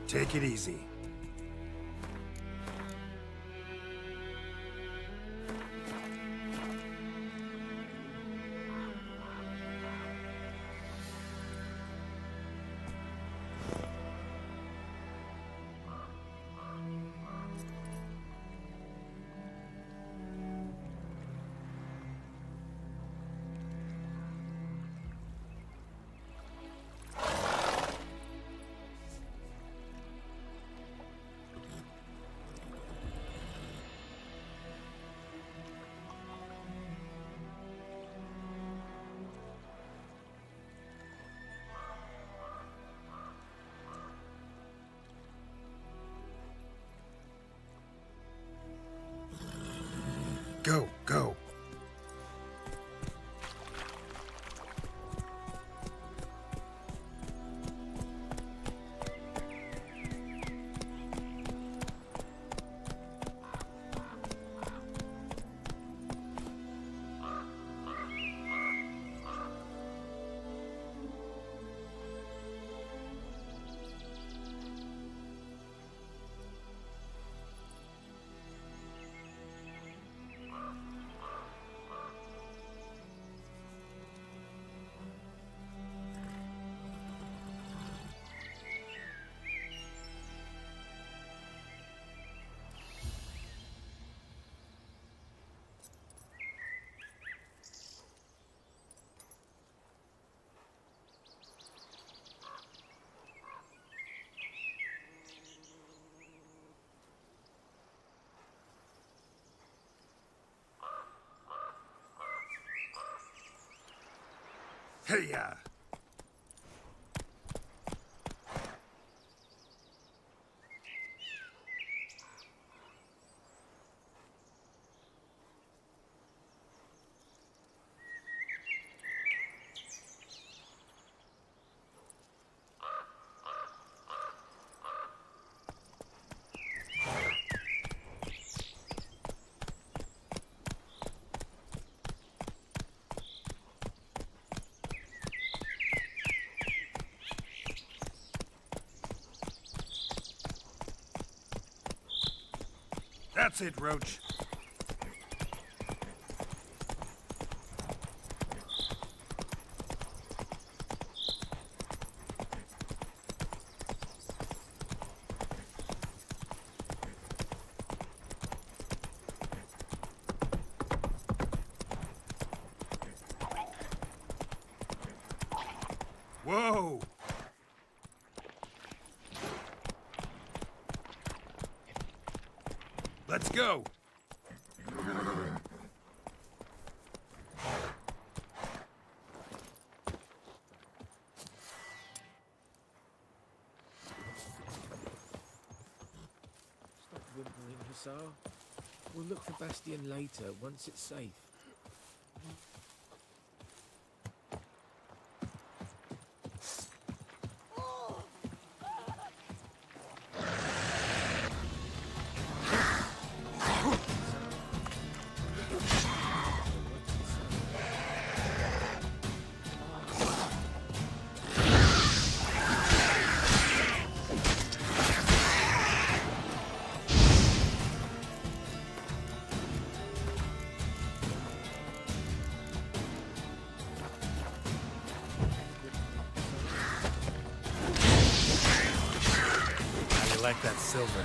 Take it easy. Go, go. Hey-ya! That's it, Roach. Whoa! Let's go! Stop whimpering, Hussar. We'll look for Bastion later, once it's safe. I like that silver.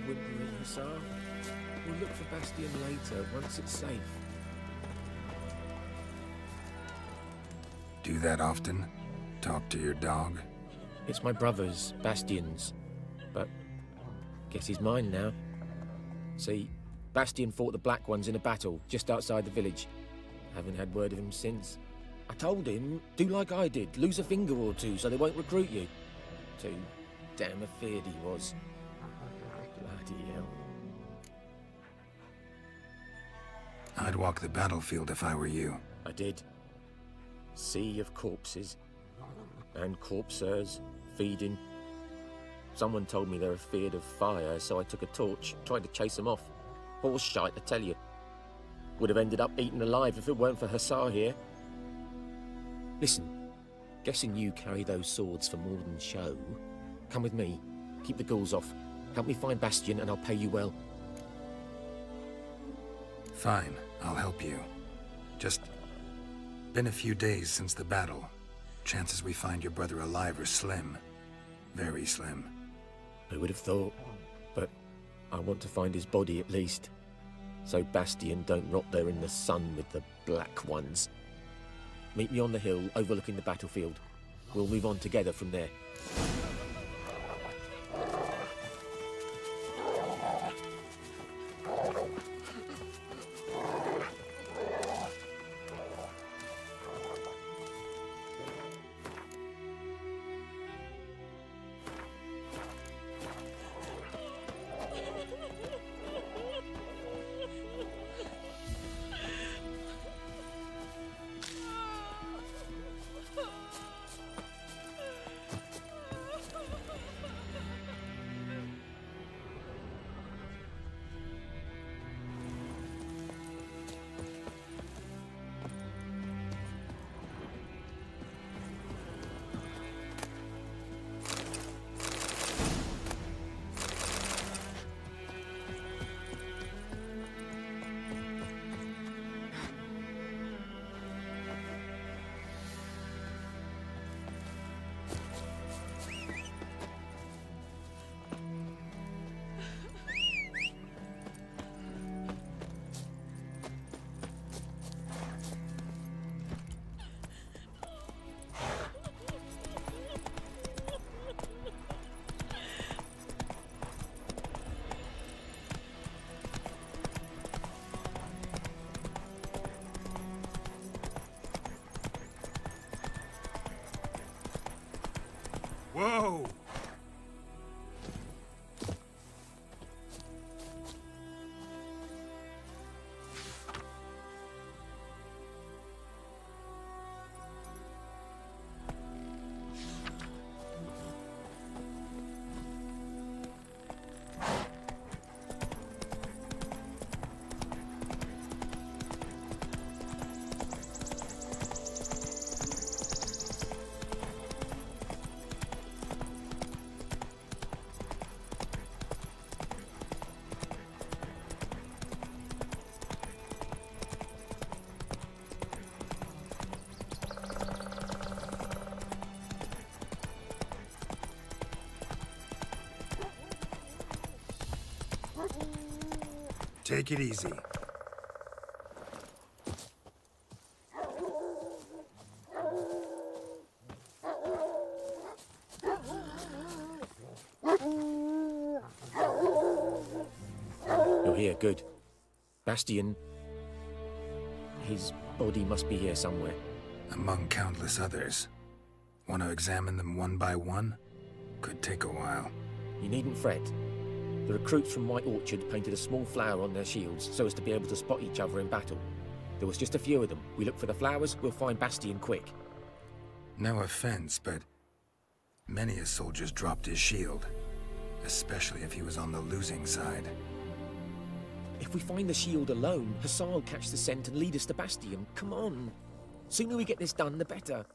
whimpering, Hussar. We'll look for Bastion later, once it's safe. Do that often? Talk to your dog? It's my brother's, Bastion's. But guess he's mine now. See, Bastion fought the Black Ones in a battle just outside the village. Haven't had word of him since. I told him, do like I did, lose a finger or two so they won't recruit you. Too damn afeard he was. Bloody hell. I'd walk the battlefield if I were you. I did. Sea of corpses. And corpsers, feeding. Someone told me they're afeard of fire, so I took a torch, tried to chase them off. Horse shite, I tell you. Would have ended up eaten alive if it weren't for Hussar here. Listen, guessing you carry those swords for more than show. Come with me. Keep the ghouls off. Help me find Bastion and I'll pay you well. Fine, I'll help you. Just been a few days since the battle. Chances we find your brother alive are slim. Very slim. Who would have thought? But I want to find his body at least. So Bastion don't rot there in the sun with the Black Ones. Meet me on the hill overlooking the battlefield. We'll move on together from there. Whoa! Take it easy. You're here, good. Bastion... his body must be here somewhere. Among countless others. Want to examine them one by one? Could take a while. You needn't fret. The recruits from White Orchard painted a small flower on their shields so as to be able to spot each other in battle. There was just a few of them. We look for the flowers, we'll find Bastion quick. No offense, but many a soldier's dropped his shield. Especially if he was on the losing side. If we find the shield alone, Hussar will catch the scent and lead us to Bastion. Come on. Sooner we get this done, the better.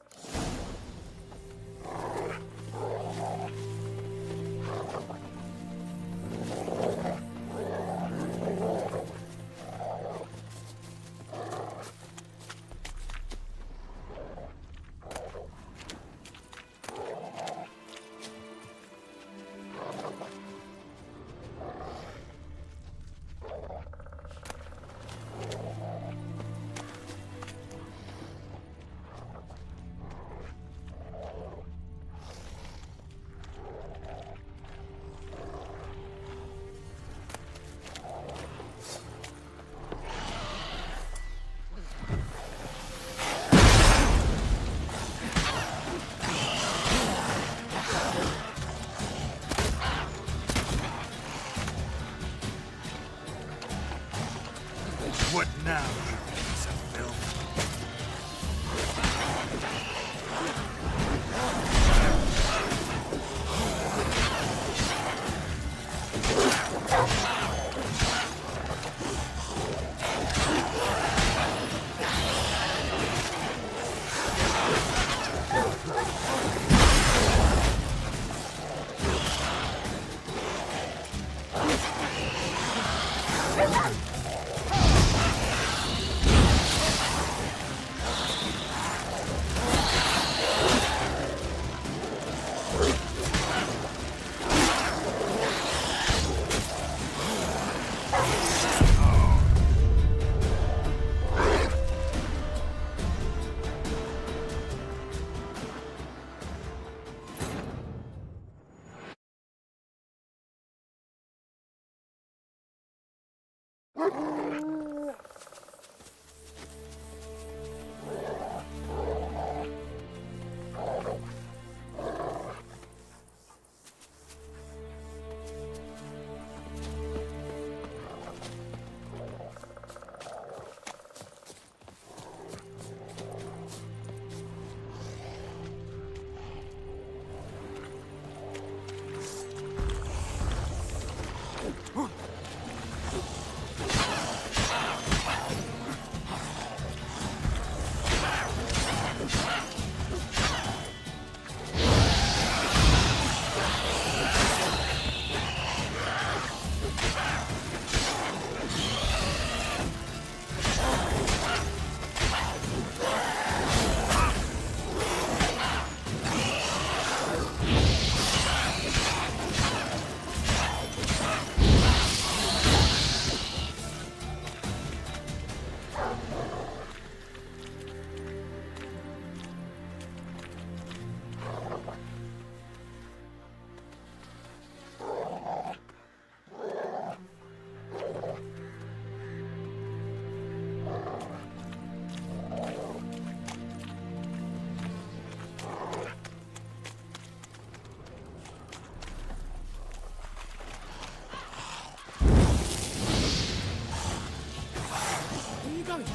Where are you going? I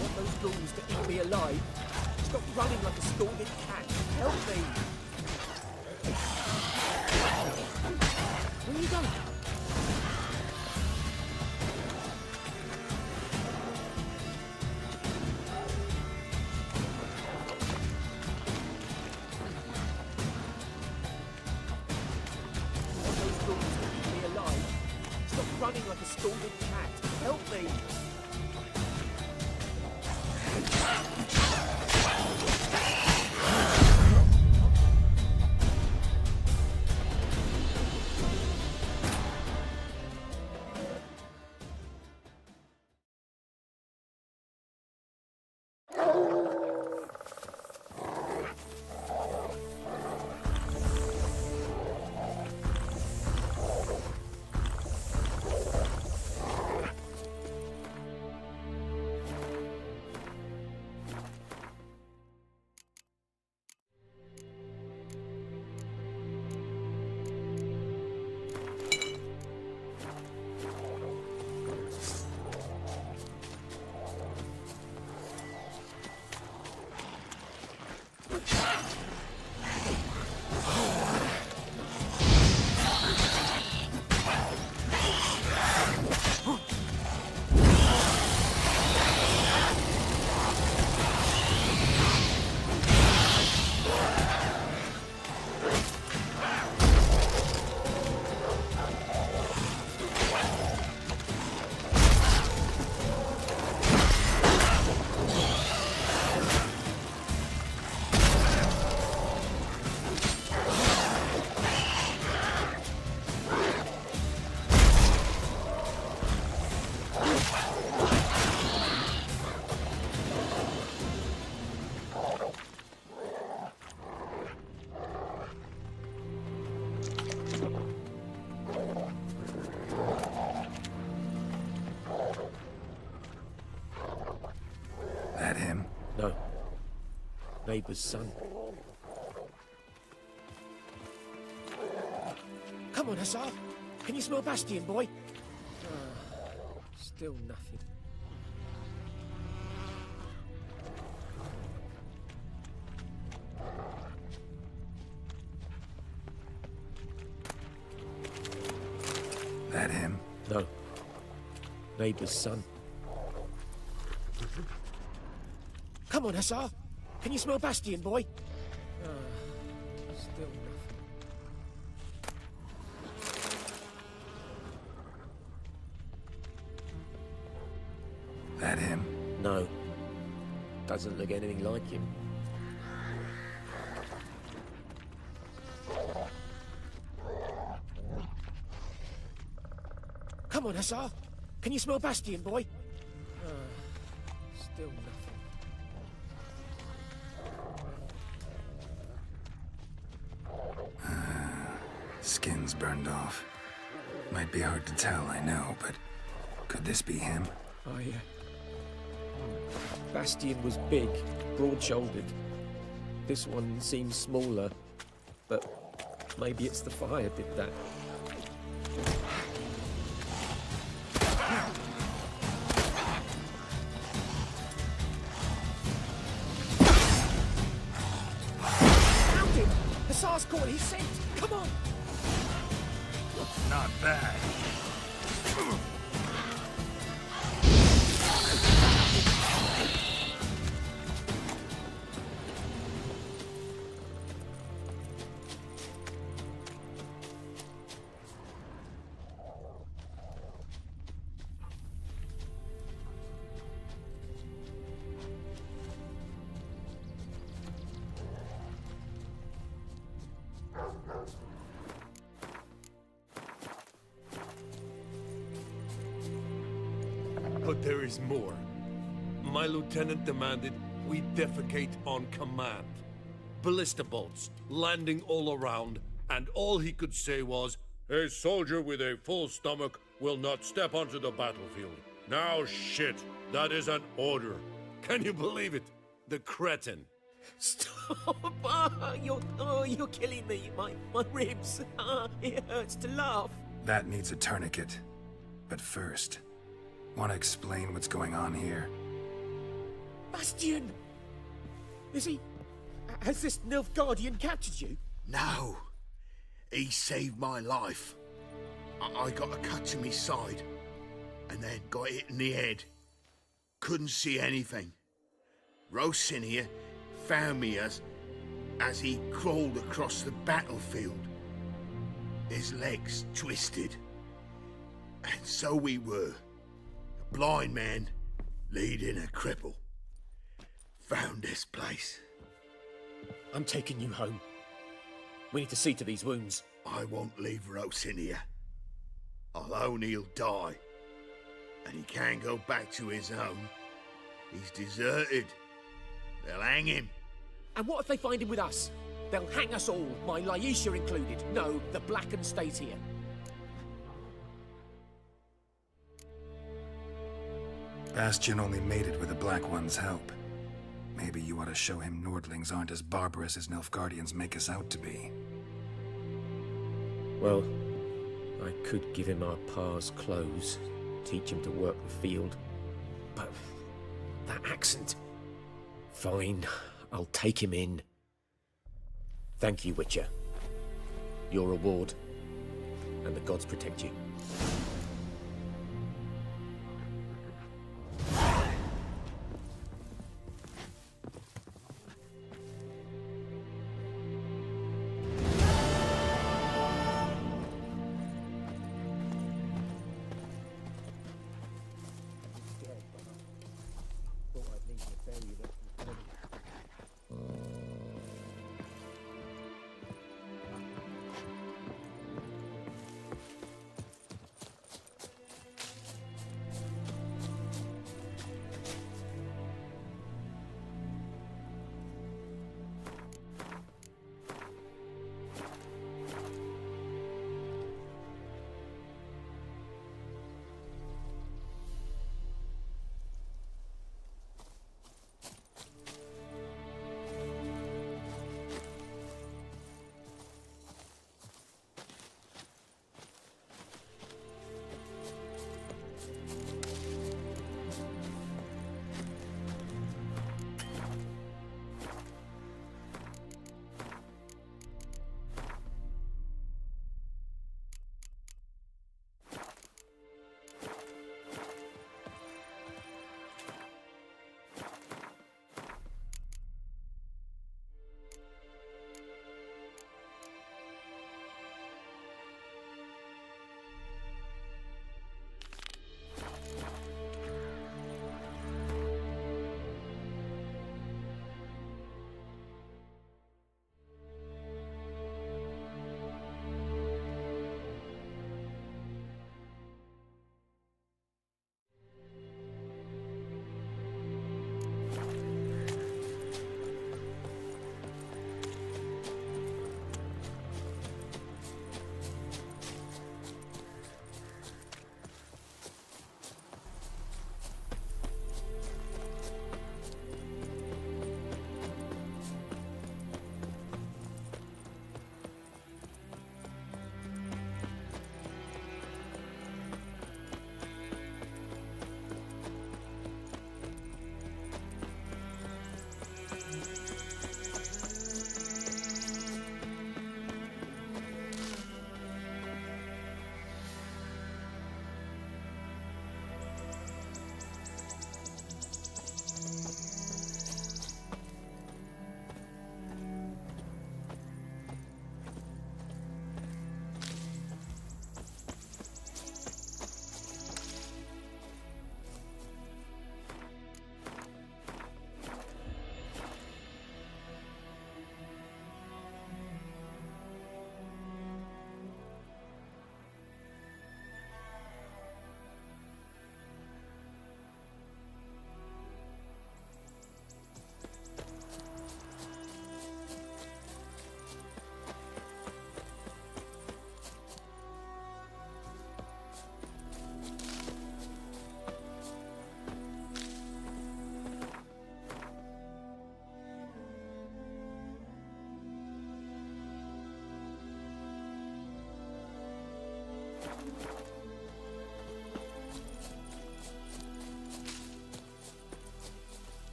want those ghouls to eat me alive. Stop running like a scalded cat. Help me. Where are you going? I want those ghouls to eat me alive. Stop running like a scalded cat. Help me. That him? No. Neighbour's son. Come on, Hussar. Can you smell Bastion, boy? Still nothing. That him? No. Neighbour's son. Come on, Hussar. Can you smell Bastion, boy? Still nothing. That him? No. Doesn't look anything like him. Come on, Hussar. Can you smell Bastion, boy? Still nothing. Skin's burned off. Might be hard to tell, I know, but Could this be him? Bastian was big, broad-shouldered. This one seems smaller, but maybe it's the fire did that. Found him! Hussar's caught his scent! Come on! Not bad. But there is more. My lieutenant demanded we defecate on command. Ballista bolts, landing all around, and all he could say was, "A soldier with a full stomach will not step onto the battlefield." Now shit, that is an order. Can you believe it? The cretin. Stop! You're killing me. My ribs. It hurts to laugh. That needs a tourniquet. But first, want to explain what's going on here? Bastian! Has this Nilfgaardian captured you? No. He saved my life. I got a cut to my side, and then got hit in the head. Couldn't see anything. Rosinia found me as he crawled across the battlefield. His legs twisted. And so we were. A blind man leading a cripple. Found this place. I'm taking you home. We need to see to these wounds. I won't leave Rosinia. Alone he'll die. And he can't go back to his own. He's deserted. They'll hang him. And what if they find him with us? They'll hang us all, my Laisha included. No, the Blacken stays here. Bastian only made it with the Black One's help. Maybe you ought to show him Nordlings aren't as barbarous as Nilfgaardians make us out to be. Well, I could give him our pa's clothes, teach him to work the field. But that accent... Fine, I'll take him in. Thank you, Witcher. Your reward, and the gods protect you.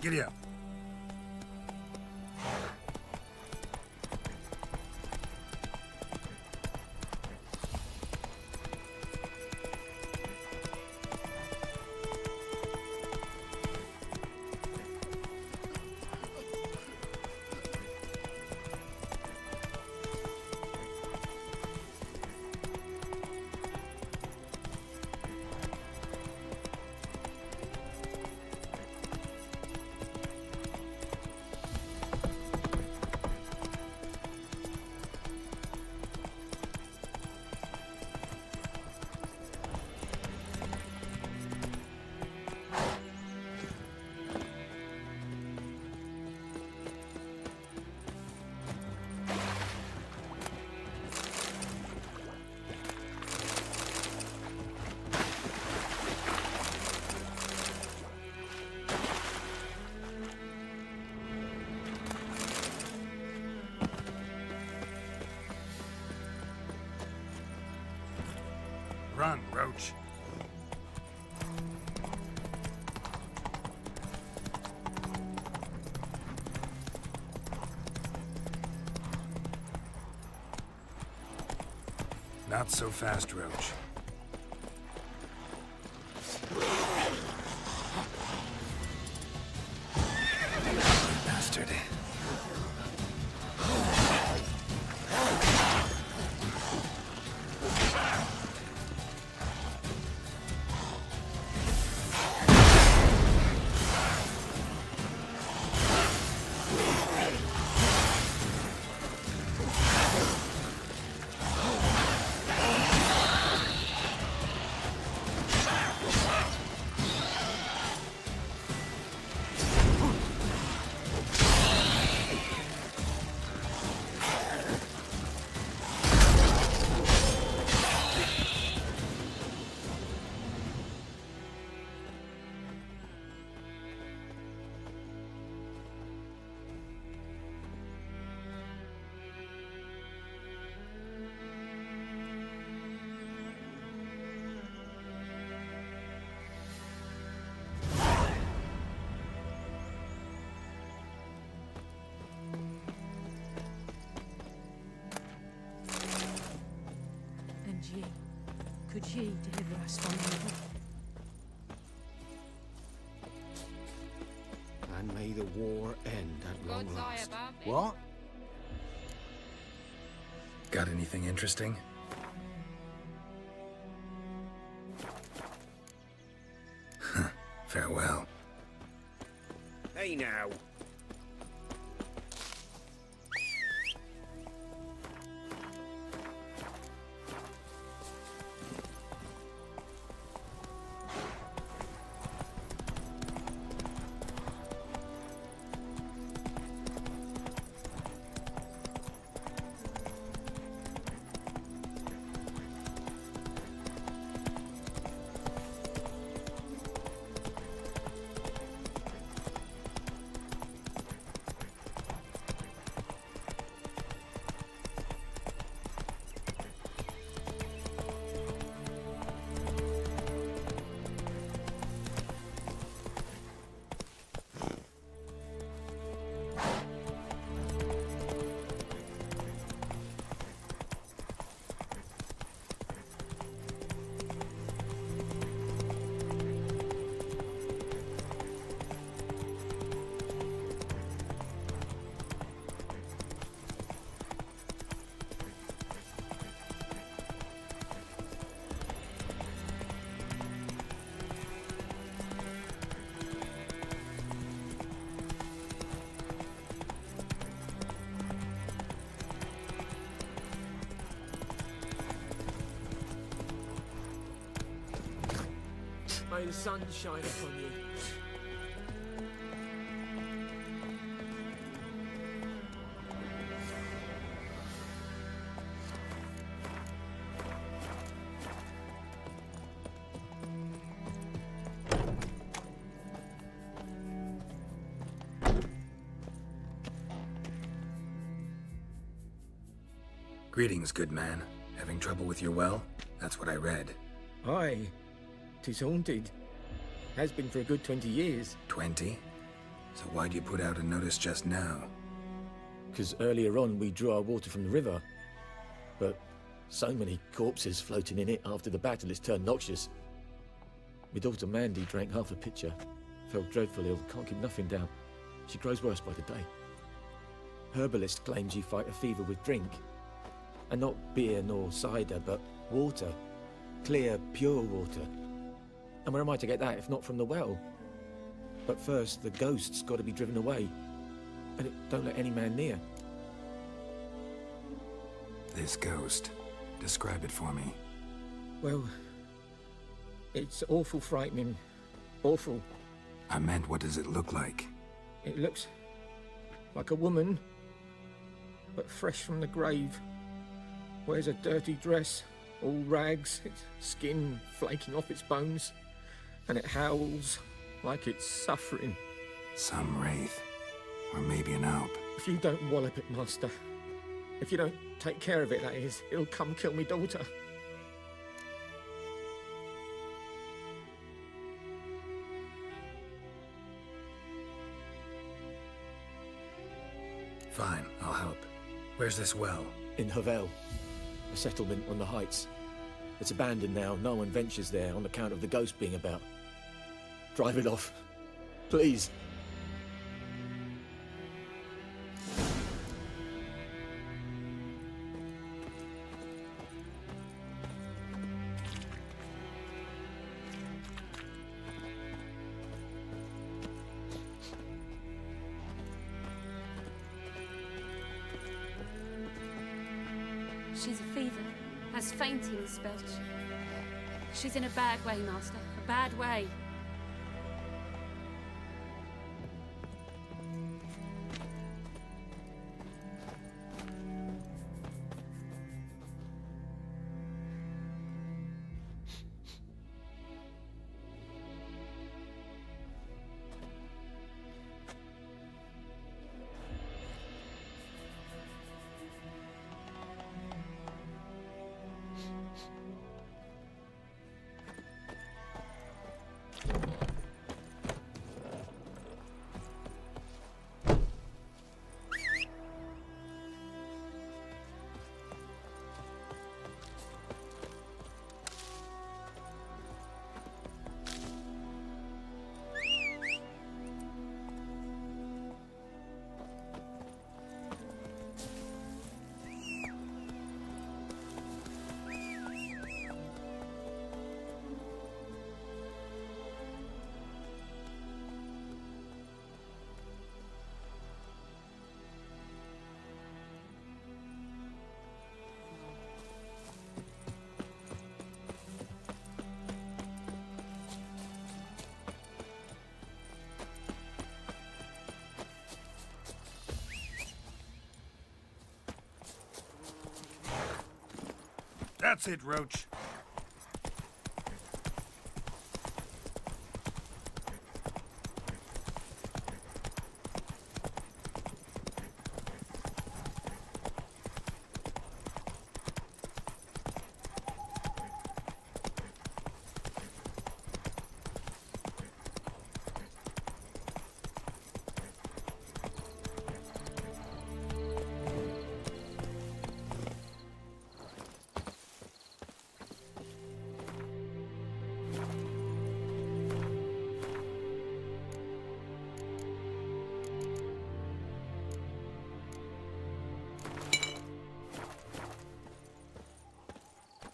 Giddy up. Run, Roach. Not so fast, Roach. Bastard. And ye, could ye deliver us from evil? And may the war end at long God's eye last. above it. What? Got anything interesting? Farewell. Hey now. May the sun shine upon you. Greetings, good man. Having trouble with your well? That's what I read. Aye. 'Tis haunted. Has been for a good 20 years. 20? So why'd you put out a notice just now? 'Cause earlier on we drew our water from the river. But so many corpses floating in it after the battle it's turned noxious. My daughter Mandy drank half a pitcher. Felt dreadful ill, can't keep nothing down. She grows worse by the day. Herbalist claims you fight a fever with drink. And not beer nor cider, but water. Clear, pure water. And where am I to get that if not from the well? But first, the ghost's got to be driven away. And it don't let any man near. This ghost. Describe it for me. Well, it's awful frightening. Awful. I meant, what does it look like? It looks like a woman, but fresh from the grave. Wears a dirty dress, all rags, its skin flaking off its bones, and it howls like it's suffering. Some wraith. Or maybe an alp. If you don't wallop it, Master, if you don't take care of it, that is, it'll come kill me daughter. Fine, I'll help. Where's this well? In Havel, a settlement on the heights. It's abandoned now, no one ventures there on account of the ghost being about. Drive it off, please. She's a fever, has fainting spells. She's in a bad way, Master. A bad way. That's it, Roach.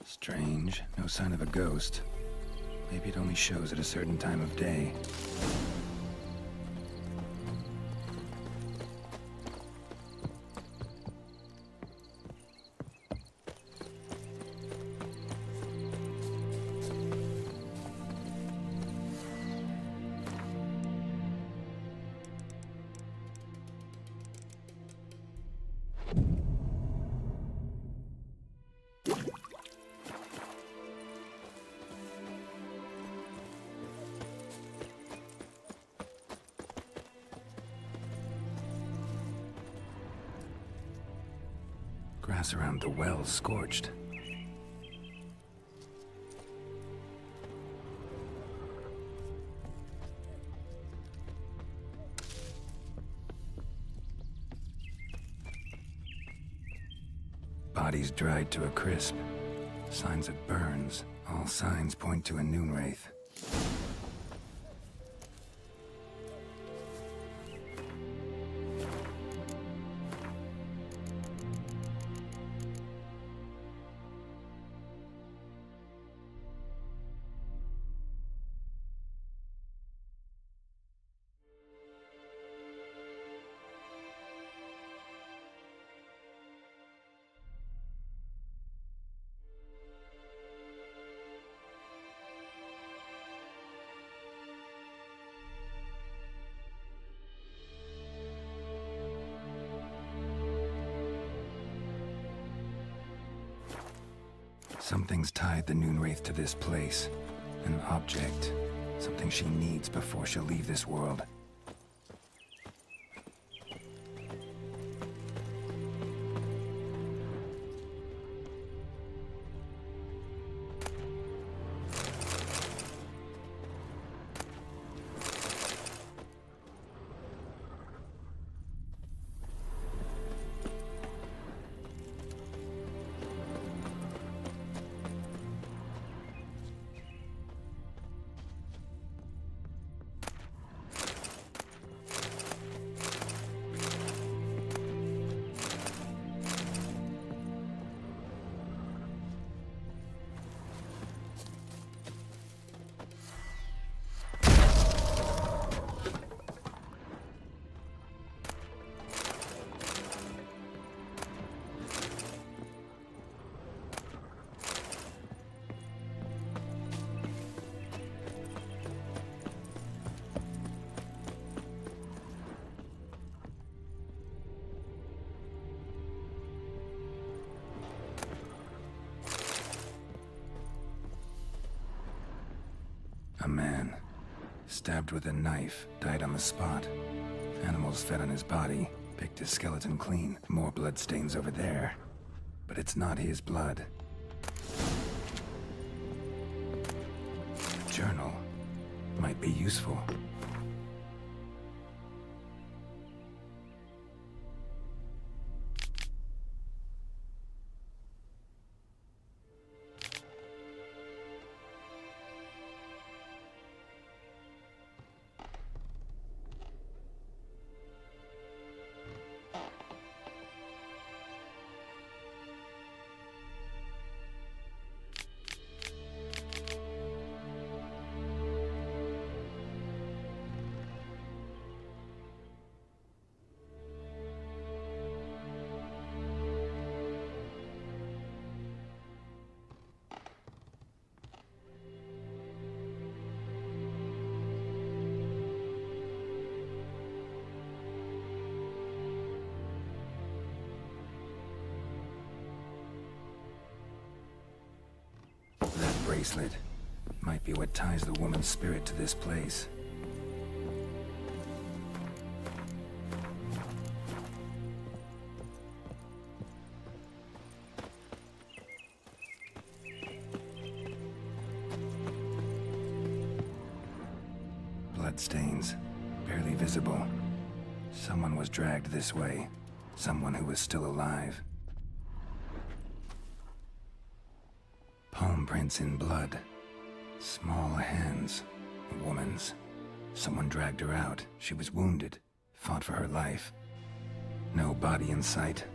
Strange. No sign of a ghost. Maybe it only shows at a certain time of day. pass around the well scorched. Bodies dried to a crisp. Signs of burns. All signs point to a Noonwraith. Something's tied the Noonwraith to this place. An object. Something she needs before she'll leave this world. A man, stabbed with a knife, died on the spot. Animals fed on his body, picked his skeleton clean. More bloodstains over there. But it's not his blood. A journal might be useful. That bracelet might be what ties the woman's spirit to this place. Bloodstains, barely visible. Someone was dragged this way. Someone who was still alive. Palm prints in blood. Small hands. A woman's. Someone dragged her out. She was wounded. Fought for her life. No body in sight,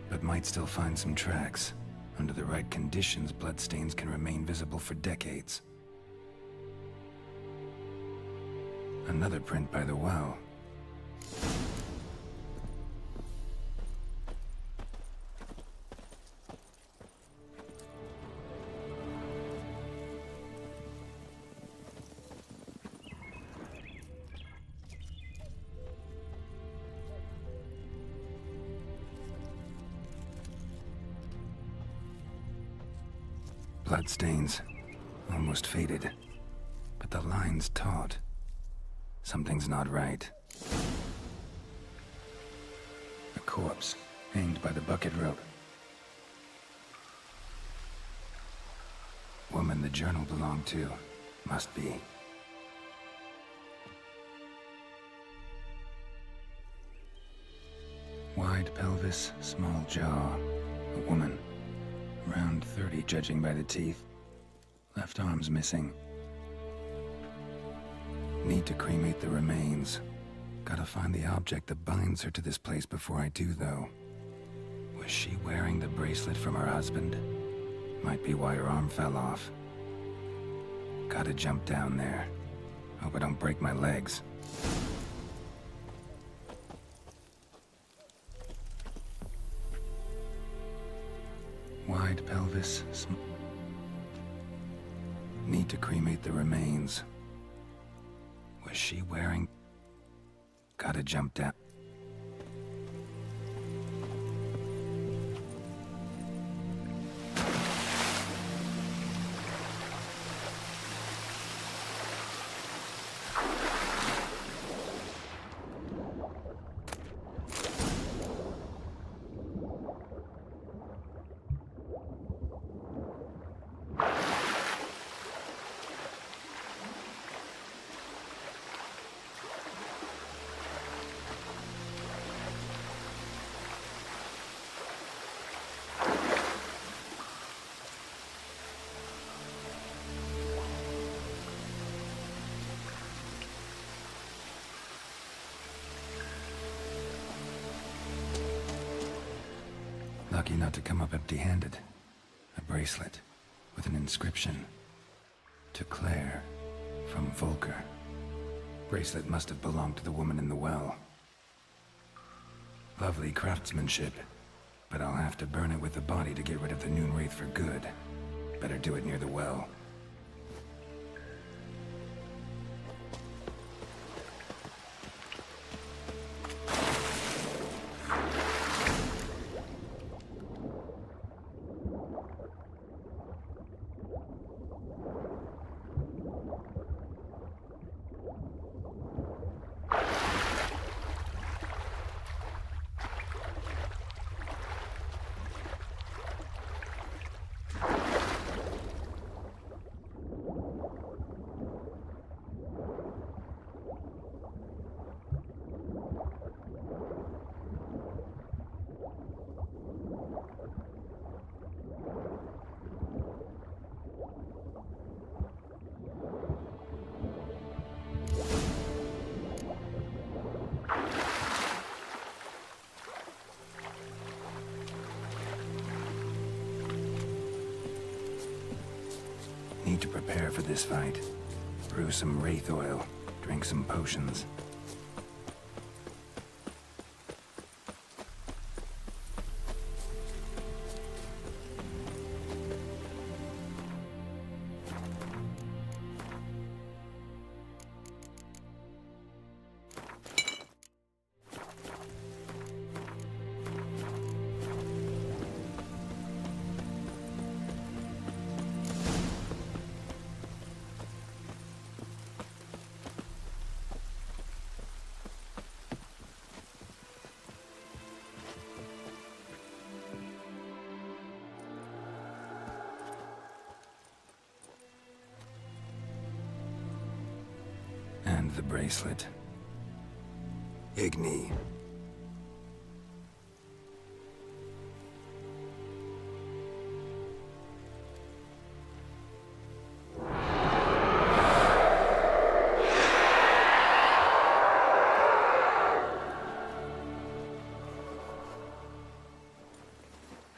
but might still find some tracks. Under the right conditions, bloodstains can remain visible for decades. Another print by the well. Bloodstains, almost faded, but the line's taut. Something's not right. A corpse, hanged by the bucket rope. woman the journal belonged to. Must be. Wide pelvis, small jaw. A woman. Around 30, judging by the teeth. Left arm's missing. Need to cremate the remains. Gotta find the object that binds her to this place before I do, though. Was she wearing the bracelet from her husband? Might be why her arm fell off. Gotta jump down there. Hope I don't break my legs. Wide pelvis. Need to cremate the remains. Was she wearing... Gotta jump down. Lucky not to come up empty-handed. A bracelet with an inscription. To Claire, from Volker. Bracelet must have belonged to the woman in the well. Lovely craftsmanship, but I'll have to burn it with the body to get rid of the Noon Wraith for good. Better do it near the well. Need to prepare for this fight. Brew some wraith oil, drink some potions. And the bracelet. Igni.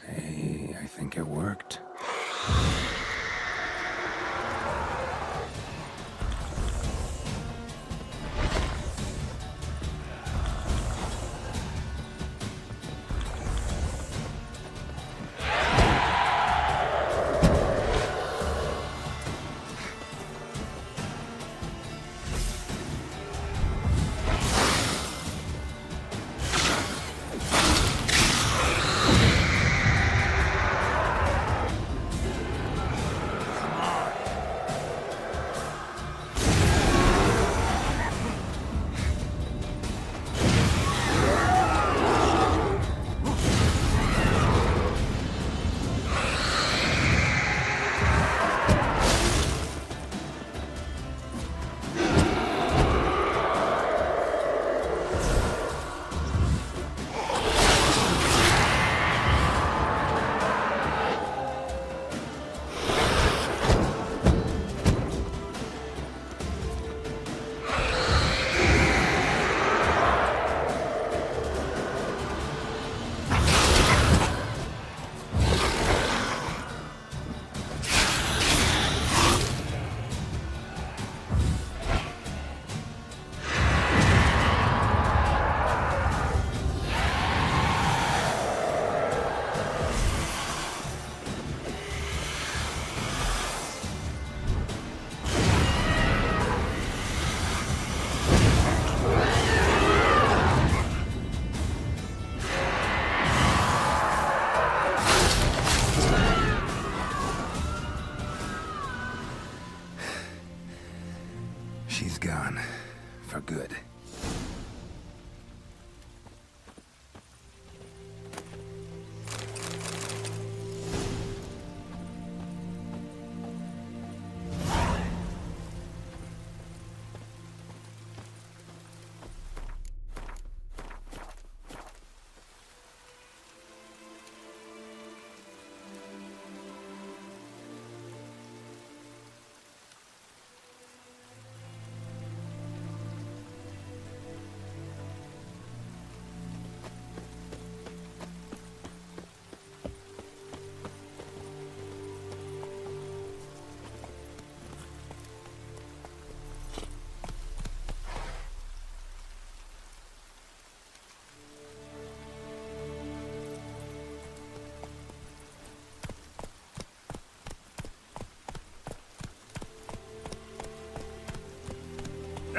Hey, I think it worked.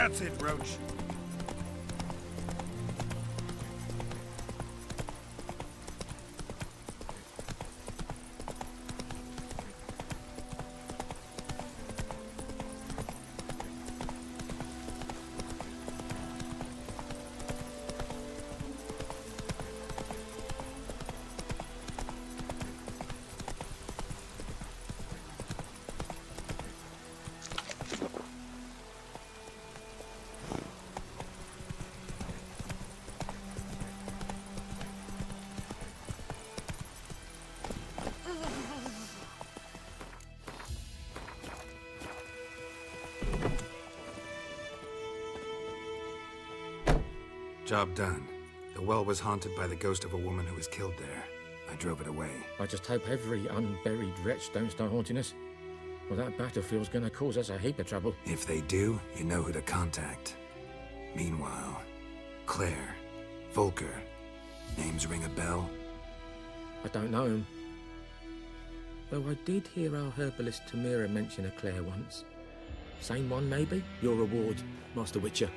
That's it, Roach. Job done. The well was haunted by the ghost of a woman who was killed there. I drove it away. I just hope every unburied wretch don't start haunting us. Well, that battlefield's gonna cause us a heap of trouble. If they do, you know who to contact. Meanwhile, Claire, Volker, names ring a bell? I don't know him. Though I did hear our herbalist Tamira mention a Claire once. Same one, maybe? Your reward, Master Witcher.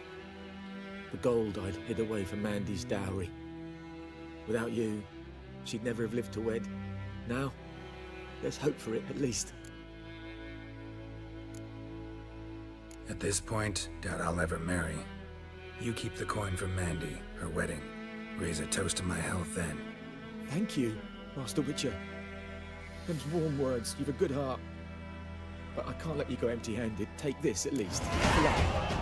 The gold I'd hid away for Mandy's dowry. Without you, she'd never have lived to wed. Now, let's hope for it, at least. At this point, doubt I'll ever marry. You keep the coin for Mandy, her wedding. Raise a toast to my health then. Thank you, Master Witcher. Them's warm words. You've a good heart. But I can't let you go empty-handed. Take this, at least. For luck.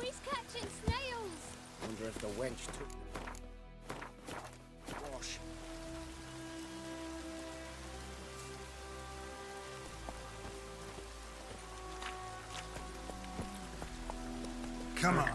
We's catching snails! Wonder if the wench took wash. Come on.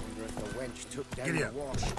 Wonder if the wench took down Giddy the up. wash.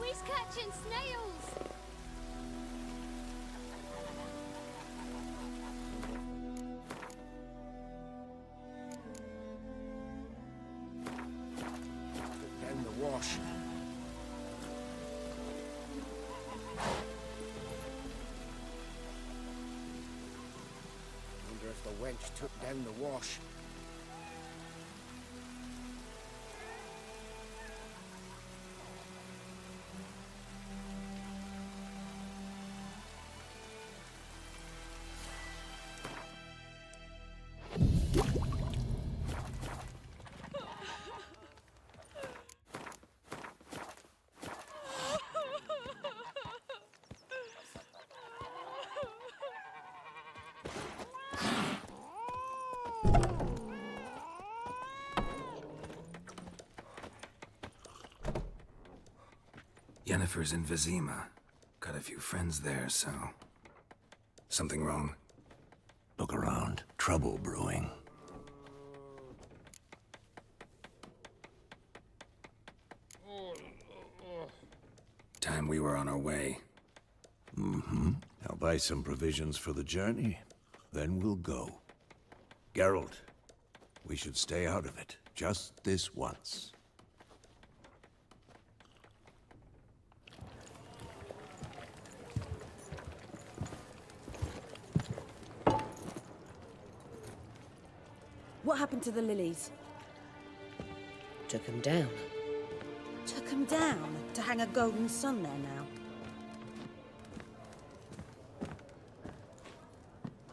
We's catching snails! Took down the wash. if the wench took down the wash. Yennefer's in Vizima. Got a few friends there, so... Something wrong? Look around. Trouble brewing. Time we were on our way. I'll buy some provisions for the journey. Then we'll go. Geralt, we should stay out of it. Just this once. What happened to the lilies? Took him down. Took them down to hang a golden sun there now.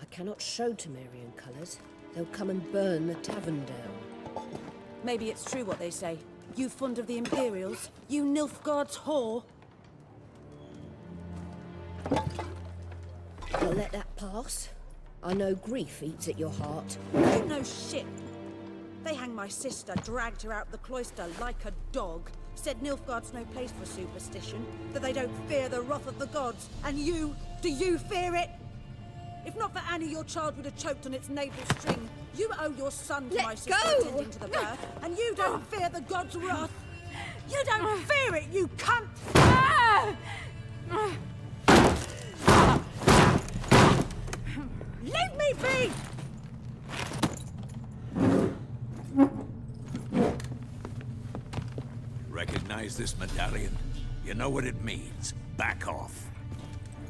I cannot show Temerian colours. They'll come and burn the tavern down. Maybe it's true what they say. You fond of the Imperials? You Nilfgaard's whore? You'll let that pass? I know grief eats at your heart. You know shit. They hanged my sister, dragged her out the cloister like a dog. Said Nilfgaard's no place for superstition, that they don't fear the wrath of the gods. And you, do you fear it? If not for Annie, your child would have choked on its navel string. You owe your son to my sister attending to the birth, and you don't fear the gods' wrath. You don't fear it, you cunt! Leave me be! Recognize this medallion? You know what it means. Back off.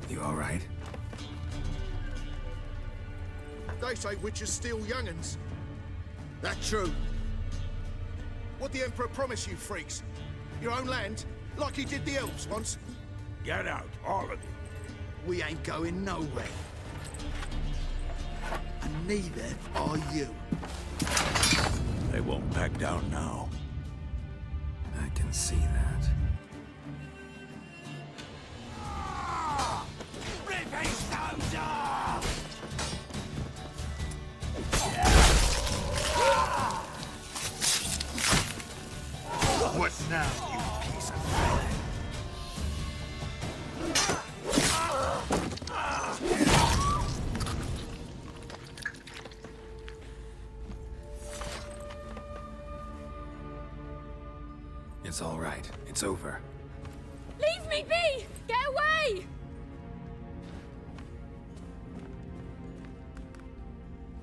You all right? They say witches steal young'uns. That true? What the Emperor promised you freaks? Your own land? Like he did the elves once? Get out, all of you. We ain't going nowhere. And neither are you. They won't back down now. I can see that. What now, you piece of flesh? It's all right. It's over. Leave me be! Get away!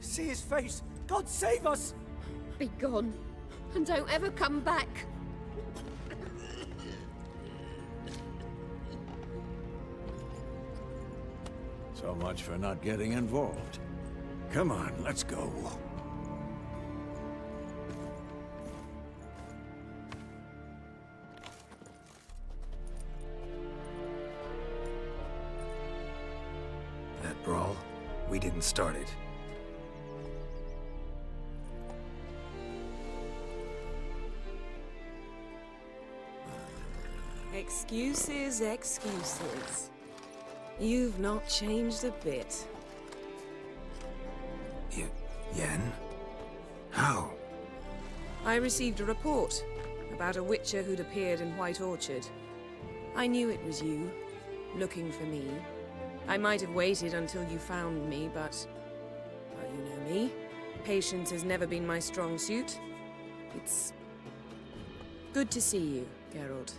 See his face! God save us! Be gone, and don't ever come back. So much for not getting involved. Come on, let's go. That brawl, we didn't start it. Excuses, excuses. You've not changed a bit. Yen? How? I received a report about a witcher who'd appeared in White Orchard. I knew it was you, looking for me. I might have waited until you found me, but... well, you know me. Patience has never been my strong suit. It's... good to see you, Geralt.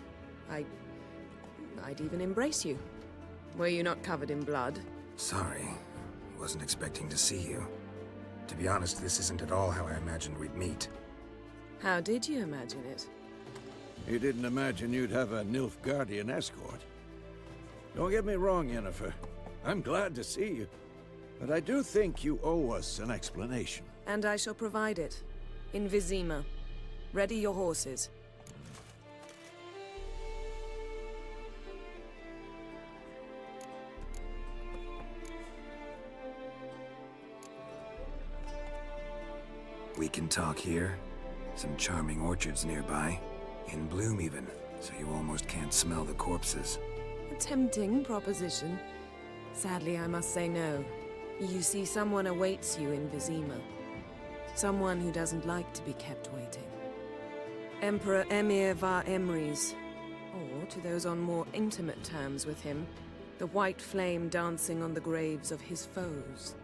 I'd even embrace you. Were you not covered in blood? Sorry. Wasn't expecting to see you. To be honest, this isn't at all how I imagined we'd meet. How did you imagine it? You didn't imagine you'd have a Nilfgaardian escort. Don't get me wrong, Yennefer. I'm glad to see you. But I do think you owe us an explanation. And I shall provide it. In Vizima. Ready your horses. We can talk here. Some charming orchards nearby. In bloom even, so you almost can't smell the corpses. A tempting proposition. Sadly, I must say no. You see, someone awaits you in Vizima. Someone who doesn't like to be kept waiting. Emperor Emir var Emrys. Or, to those on more intimate terms with him, the white flame dancing on the graves of his foes.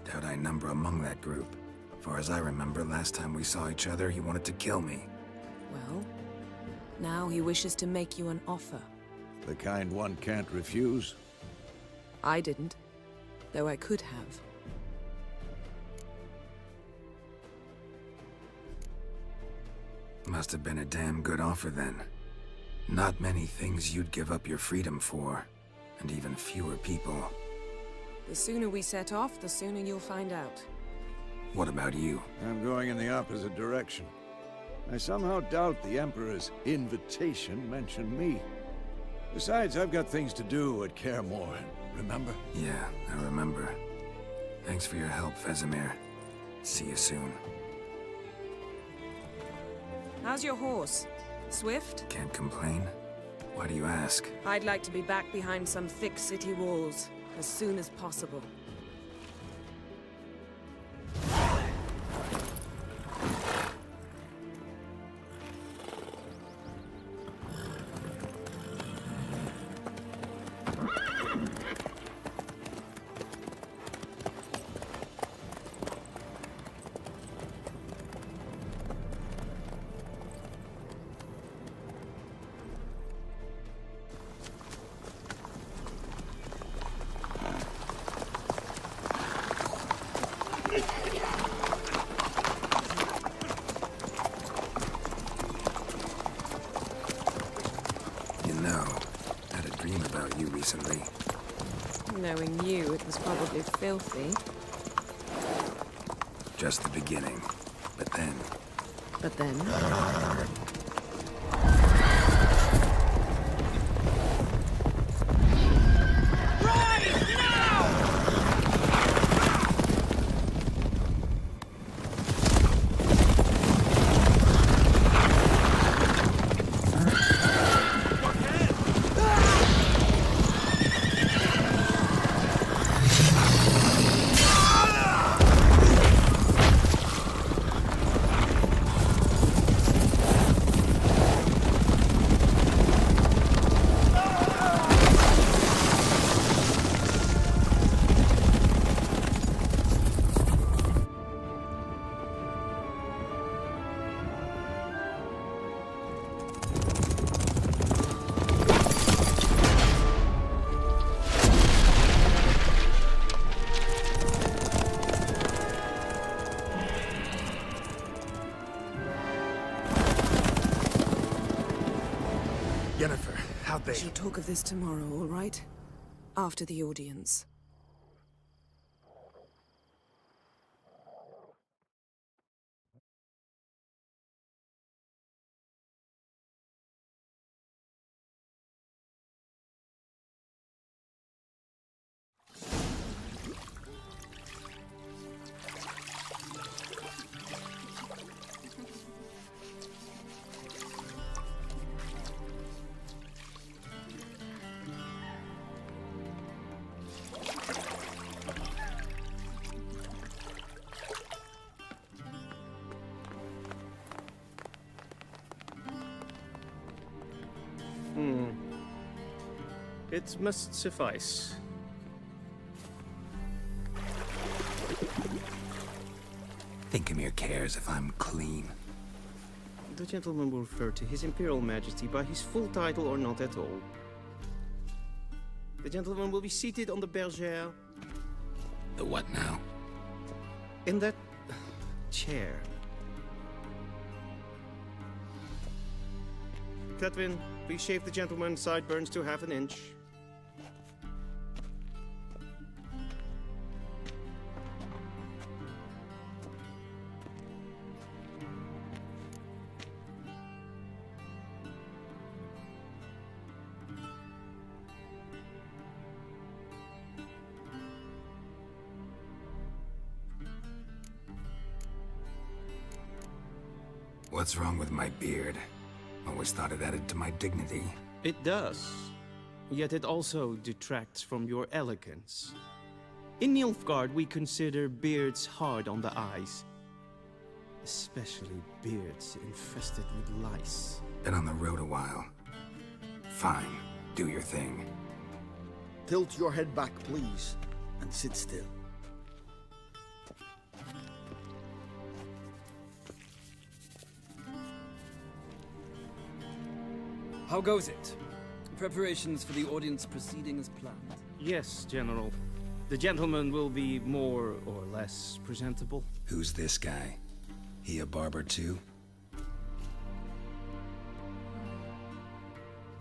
Doubt I number among that group. Far as I remember, last time we saw each other, he wanted to kill me. Well, now he wishes to make you an offer. The kind one can't refuse. I didn't, though I could have. Must have been a damn good offer then. Not many things you'd give up your freedom for, and even fewer people. The sooner we set off, the sooner you'll find out. What about you? I'm going in the opposite direction. I somehow doubt the Emperor's invitation mentioned me. Besides, I've got things to do at Kaer Morhen, remember? Yeah, I remember. Thanks for your help, Vesemir. See you soon. How's your horse? Swift? Can't complain. Why do you ask? I'd like to be back behind some thick city walls as soon as possible. You know, I had a dream about you recently. Knowing you, it was probably filthy. Just the beginning. But then... But then... Yennefer, how'd We they... shall talk of this tomorrow, all right? After the audience. It must suffice. Thinkamir cares if I'm clean. The gentleman will refer to His Imperial Majesty by his full title or not at all. The gentleman will be seated on the bergère. The what now? In that chair. Cletwin, please shave the gentleman's sideburns to half an inch. What's wrong with my beard? Always thought it added to my dignity. It does. Yet it also detracts from your elegance. In Nilfgaard, we consider beards hard on the eyes. Especially beards infested with lice. Been on the road a while. Fine, do your thing. Tilt your head back, please, and sit still. How goes it? Preparations for the audience proceeding as planned? Yes, General. The gentleman will be more or less presentable. Who's this guy? He a barber too?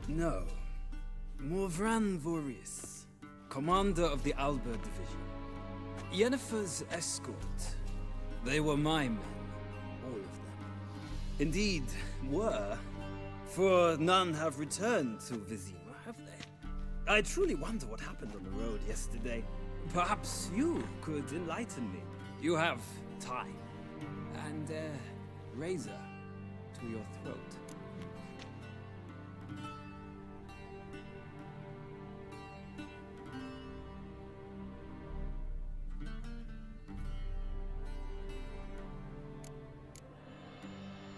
No. Morvran Voris, commander of the Alba Division. Yennefer's escort. They were my men, all of them. Indeed, were. For none have returned to Vizima, have they? I truly wonder what happened on the road yesterday. Perhaps you could enlighten me. You have time. And a razor to your throat.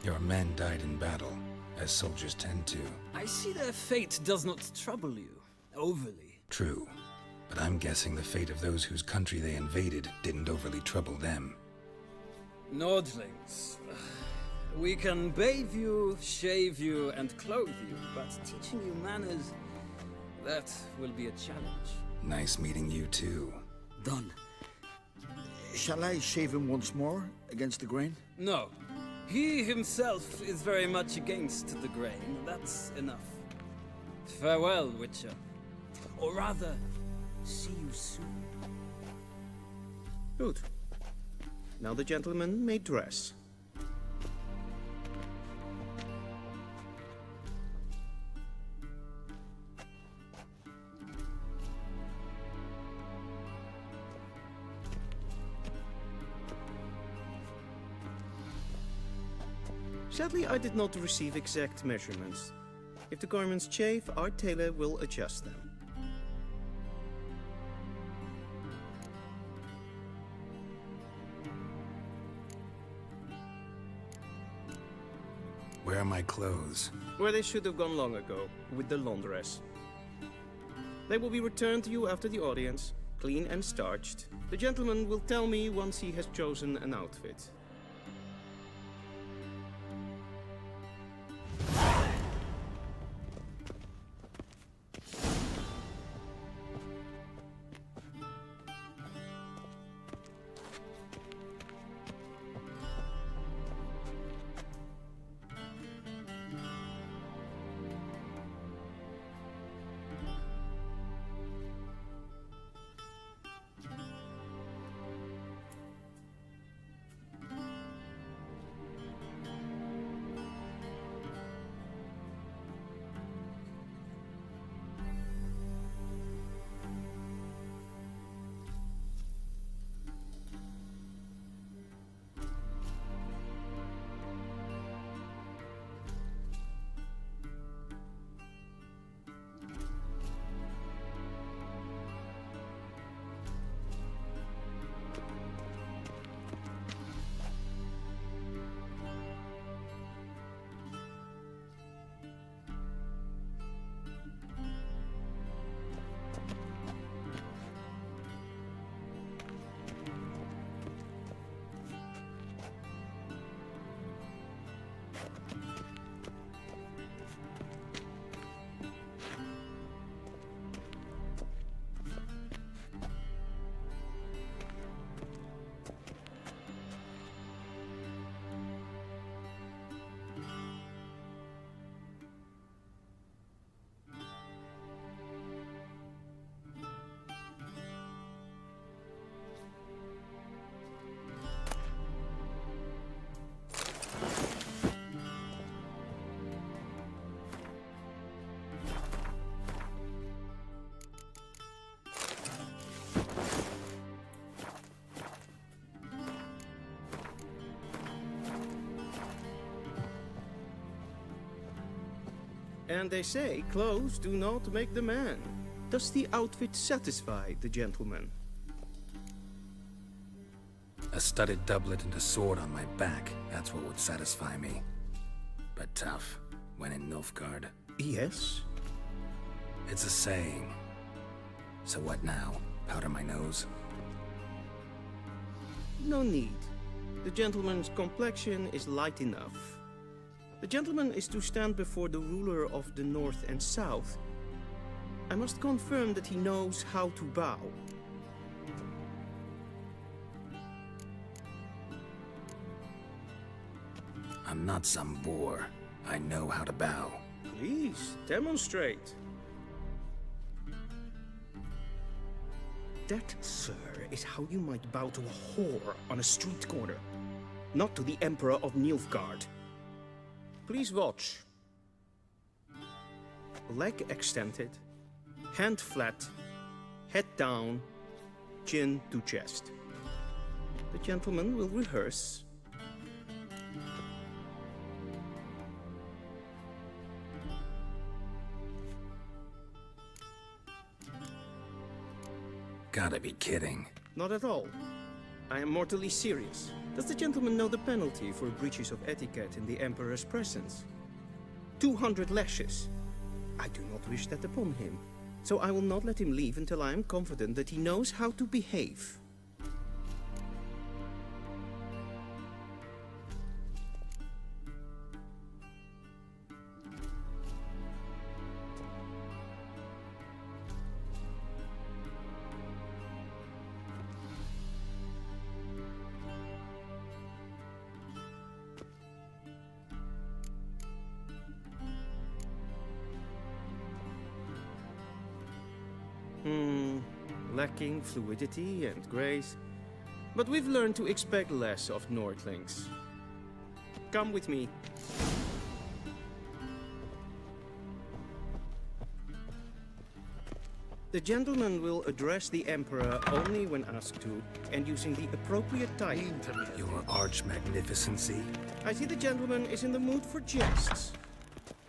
Your men died in battle, as soldiers tend to. I see their fate does not trouble you, overly. True, but I'm guessing the fate of those whose country they invaded didn't overly trouble them. Nordlings. We can bathe you, shave you, and clothe you, but teaching you manners, that will be a challenge. Nice meeting you too. Done. Shall I shave him once more, against the grain? No. He himself is very much against the grain. That's enough. Farewell, Witcher. Or rather, see you soon. Good. Now the gentleman may dress. Sadly, I did not receive exact measurements. If the garments chafe, our tailor will adjust them. Where are my clothes? Where they should have gone long ago, with the laundress. They will be returned to you after the audience, clean and starched. The gentleman will tell me once he has chosen an outfit. And they say clothes do not make the man. Does the outfit satisfy the gentleman? A studded doublet and a sword on my back, that's what would satisfy me. But tough, when in Nilfgaard. Yes? It's a saying. So what now? Powder my nose? No need. The gentleman's complexion is light enough. The gentleman is to stand before the ruler of the North and South. I must confirm that he knows how to bow. I'm not some boor. I know how to bow. Please, demonstrate. That, sir, is how you might bow to a whore on a street corner, not to the Emperor of Nilfgaard. Please watch. Leg extended, hand flat, head down, chin to chest. The gentleman will rehearse. Gotta be kidding. Not at all. I am mortally serious. Does the gentleman know the penalty for breaches of etiquette in the Emperor's presence? 200 lashes. I do not wish that upon him, so I will not let him leave until I am confident that he knows how to behave. Lacking fluidity and grace, but we've learned to expect less of Nordlings. Come with me. The gentleman will address the Emperor only when asked to, and using the appropriate title. Your arch-magnificency? I see the gentleman is in the mood for jests.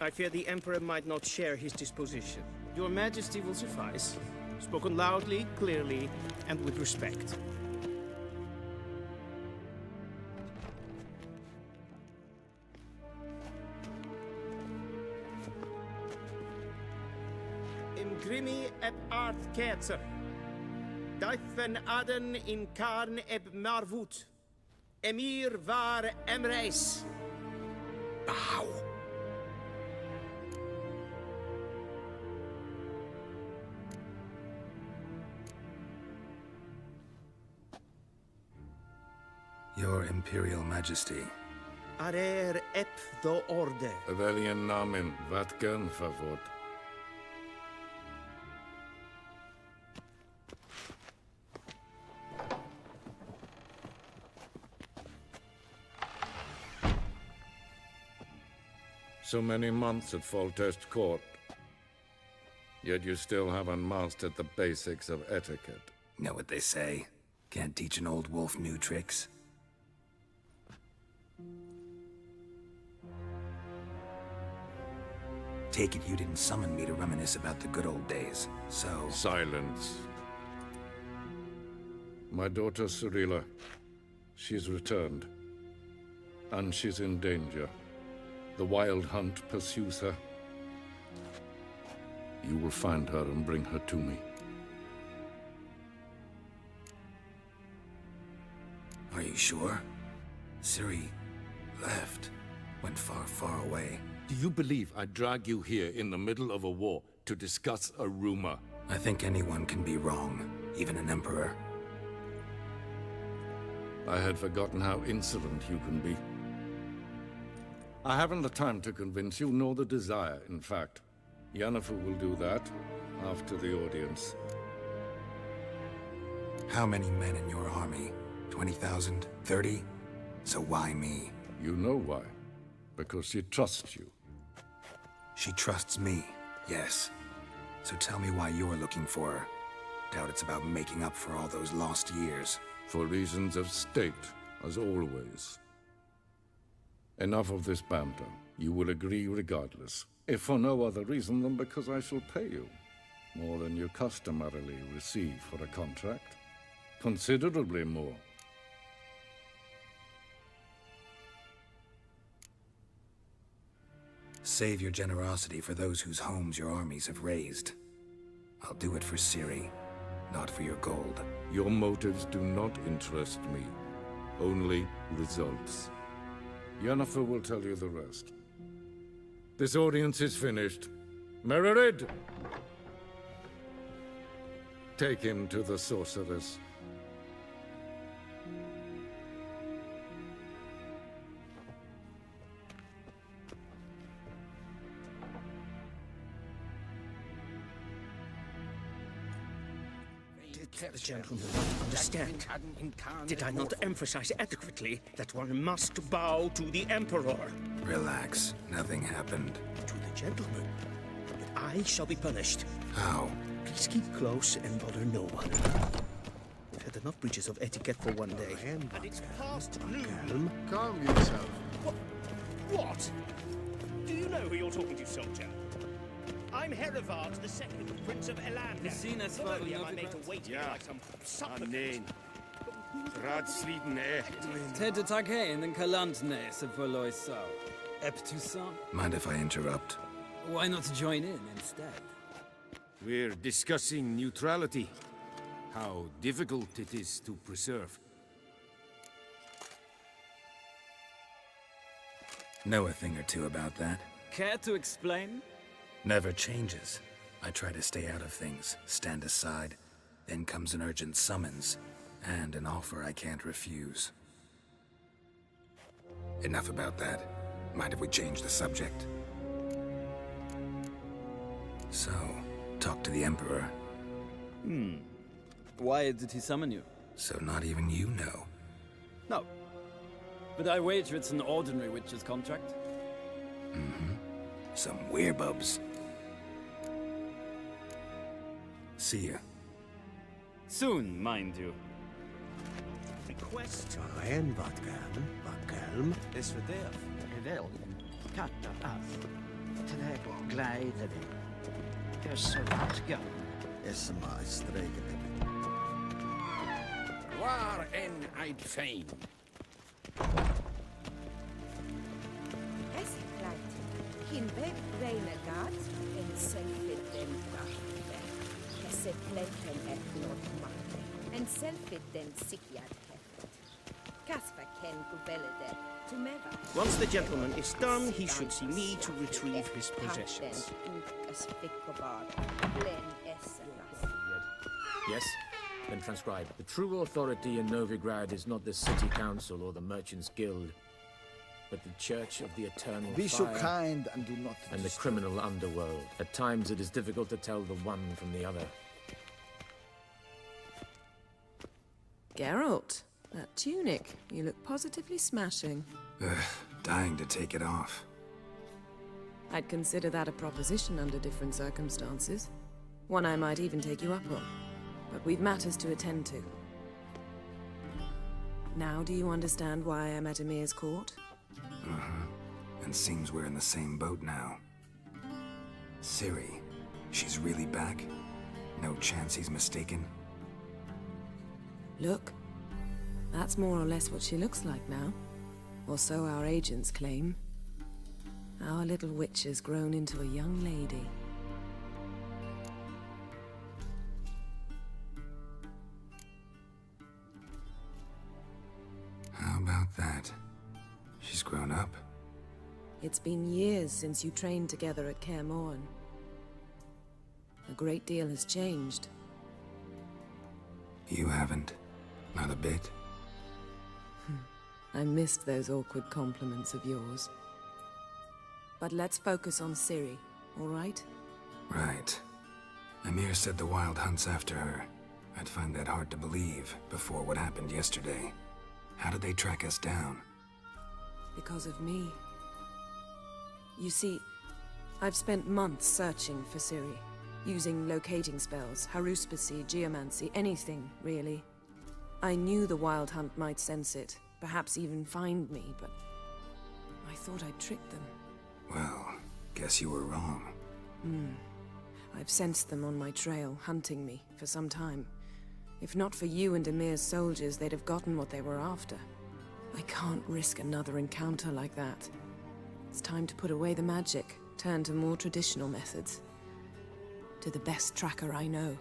I fear the Emperor might not share his disposition. Your Majesty will suffice. Spoken loudly, clearly, and with respect. Imgrimi eb art ketzer. Daifen aden in karn eb marvut. Emir var emreis. Bow. Your Imperial Majesty. Arer ep do orde. Veljen namen, vatgen favor. So many months at Foltest Court, yet you still haven't mastered the basics of etiquette. Know what they say? Can't teach an old wolf new tricks. Take it you didn't summon me to reminisce about the good old days, so... Silence. My daughter Cirilla, she's returned. And she's in danger. The Wild Hunt pursues her. You will find her and bring her to me. Are you sure? Ciri left. Went far, far away. Do you believe I'd drag you here in the middle of a war to discuss a rumor? I think anyone can be wrong, even an emperor. I had forgotten how insolent you can be. I haven't the time to convince you, nor the desire, in fact. Yennefer will do that after the audience. How many men in your army? 20,000? 30? So why me? You know why. Because she trusts you. She trusts me, yes. So tell me why you're looking for her. Doubt it's about making up for all those lost years. For reasons of state, as always. Enough of this banter. You will agree regardless. if for no other reason than because I shall pay you. More than you customarily receive for a contract. Considerably more. Save your generosity for those whose homes your armies have razed. I'll do it for Ciri, not for your gold. Your motives do not interest me. Only results. Yennefer will tell you the rest. This audience is finished. Mererid! Take him to the sorceress. The gentleman understand. Did I not emphasize adequately that one must bow to the Emperor? Relax. Nothing happened. To the gentleman. But I shall be punished. How? Please keep close and bother no one. We've had enough breaches of etiquette for one day. And it's past noon. Calm yourself. What? Do you know who you're talking to, soldier? I'm Herivard II, Prince of Elander. Not only am I made to wait here like some supplicant. Radsliden Tete Taghain and Kalantne se Verloisau. Eptusan. Mind if I interrupt? Why not join in instead? We're discussing neutrality. How difficult it is to preserve. Know a thing or two about that? Care to explain? Never changes. I try to stay out of things, stand aside. Then comes an urgent summons, and an offer I can't refuse. Enough about that. Mind if we change the subject? So, talk to the Emperor. Why did he summon you? So not even you know. No. But I wager it's an ordinary witch's contract. Mm-hmm. Some werebubs. See ya. Soon, mind you. Request. En Vatkelm. Is verderf. Wel, katten af. Trek glijden. Dus wat gaan. Is maar streken. Waar en uit fijn. Es bleibt. Hinweg renegat en selfit den brachte. Esse plekken et not machte. En selfit den sikjad heftet. Kasper ken gubellede. Once the gentleman is done, he should see me to retrieve his possessions. Yes? Then transcribe. The true authority in Novigrad is not the city council or the merchants' guild, but the Church of the Eternal Be so Fire kind and do not and the disturb. criminal underworld. At times it is difficult to tell the one from the other. Geralt, that tunic. You look positively smashing. Ugh, dying to take it off. I'd consider that a proposition under different circumstances. One I might even take you up on. But we've matters to attend to. Now do you understand why I'm at Emir's court? Uh-huh. And seems we're in the same boat now. Ciri, she's really back? No chance he's mistaken? Look. That's more or less what she looks like now. Or so our agents claim. Our little witch has grown into a young lady. How about that? She's grown up. It's been years since you trained together at Kaer Morhen. A great deal has changed. You haven't. Not a bit. I missed those awkward compliments of yours. But let's focus on Ciri, all right? Right. Emir said the Wild hunts after her. I'd find that hard to believe before what happened yesterday. How did they track us down? Because of me. You see, I've spent months searching for Ciri, using locating spells, haruspicy, geomancy, anything, really. I knew the Wild Hunt might sense it, perhaps even find me, but I thought I'd tricked them. Well, Guess you were wrong. I've sensed them on my trail, hunting me, for some time. If not for you and Emir's soldiers, they'd have gotten what they were after. I can't risk another encounter like that. It's time to put away the magic, turn to more traditional methods. To the best tracker I know.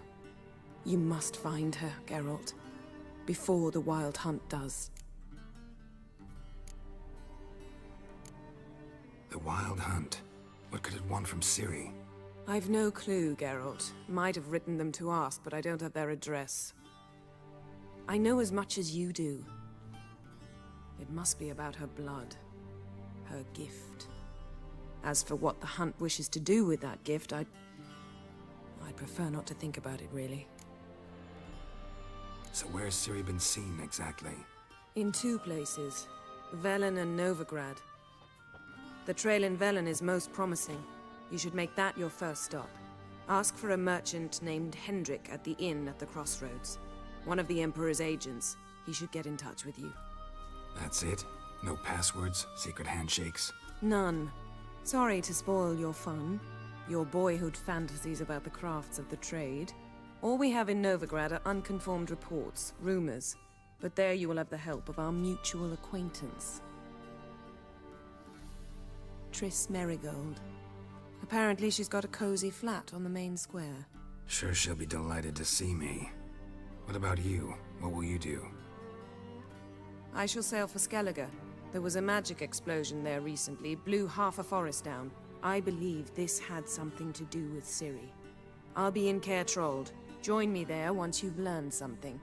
You must find her, Geralt. Before the Wild Hunt does. The Wild Hunt? What could it want from Ciri? I've no clue, Geralt. Might have written them to ask, but I don't have their address. I know as much as you do. It must be about her blood. Her gift. As for what the Hunt wishes to do with that gift, I'd prefer not to think about it, really. So where's Ciri been seen, exactly? In 2 places. Velen and Novigrad. The trail in Velen is most promising. You should make that your first stop. Ask for a merchant named Hendrik at the inn at the crossroads. One of the Emperor's agents. He should get in touch with you. That's it? No passwords, secret handshakes? None. Sorry to spoil your fun. Your boyhood fantasies about the crafts of the trade. All we have in Novigrad are unconfirmed reports, rumors. But there you will have the help of our mutual acquaintance. Triss Merigold. Apparently she's got a cozy flat on the main square. Sure she'll be delighted to see me. What about you? What will you do? I shall sail for Skellige. There was a magic explosion there recently, blew half a forest down. I believe this had something to do with Ciri. I'll be in Caer Trolde. Join me there once you've learned something.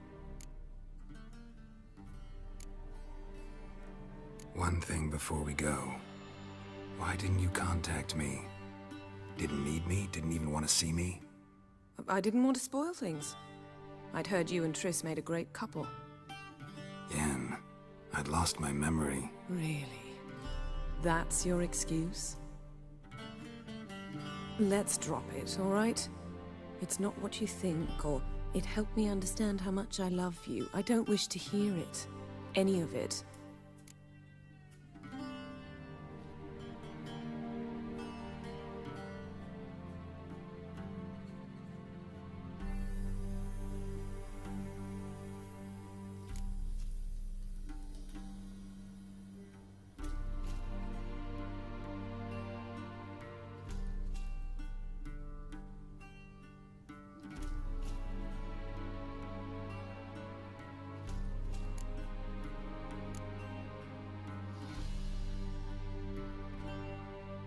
One thing before we go. Why didn't you contact me? Didn't need me? Didn't even want to see me? I didn't want to spoil things. I'd heard you and Triss made a great couple. Yen, I'd lost my memory. Really? That's your excuse? Let's drop it, all right? It's not what you think, or it helped me understand how much I love you. I don't wish to hear it. Any of it.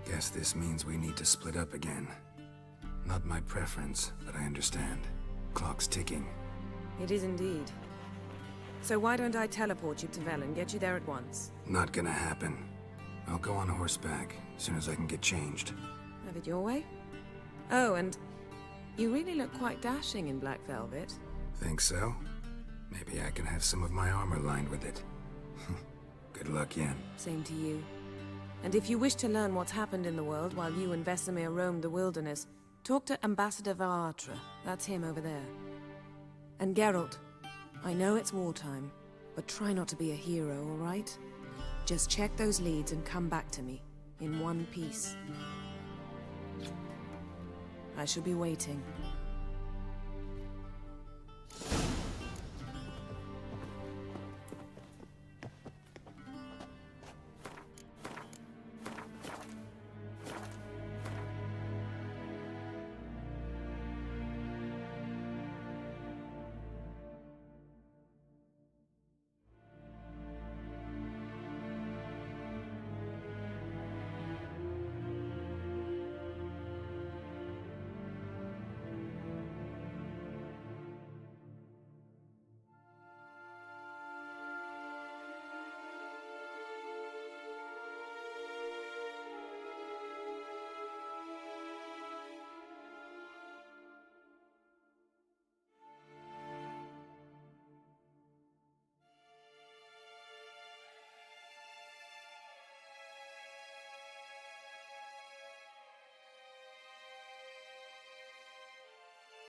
Guess this means we need to split up again. Not my preference, but I understand. Clock's ticking. It is indeed. So why don't I teleport you to Velen, get you there at once? Not gonna happen. I'll go on horseback, as soon as I can get changed. Have it your way? Oh, and you really look quite dashing in black velvet. Think so? Maybe I can have some of my armor lined with it. Good luck, Yen. Same to you. And if you wish to learn what's happened in the world while you and Vesemir roamed the wilderness, talk to Ambassador Varatra. That's him over there. And Geralt, I know it's wartime, but try not to be a hero, all right? Just check those leads and come back to me, in one piece. I shall be waiting.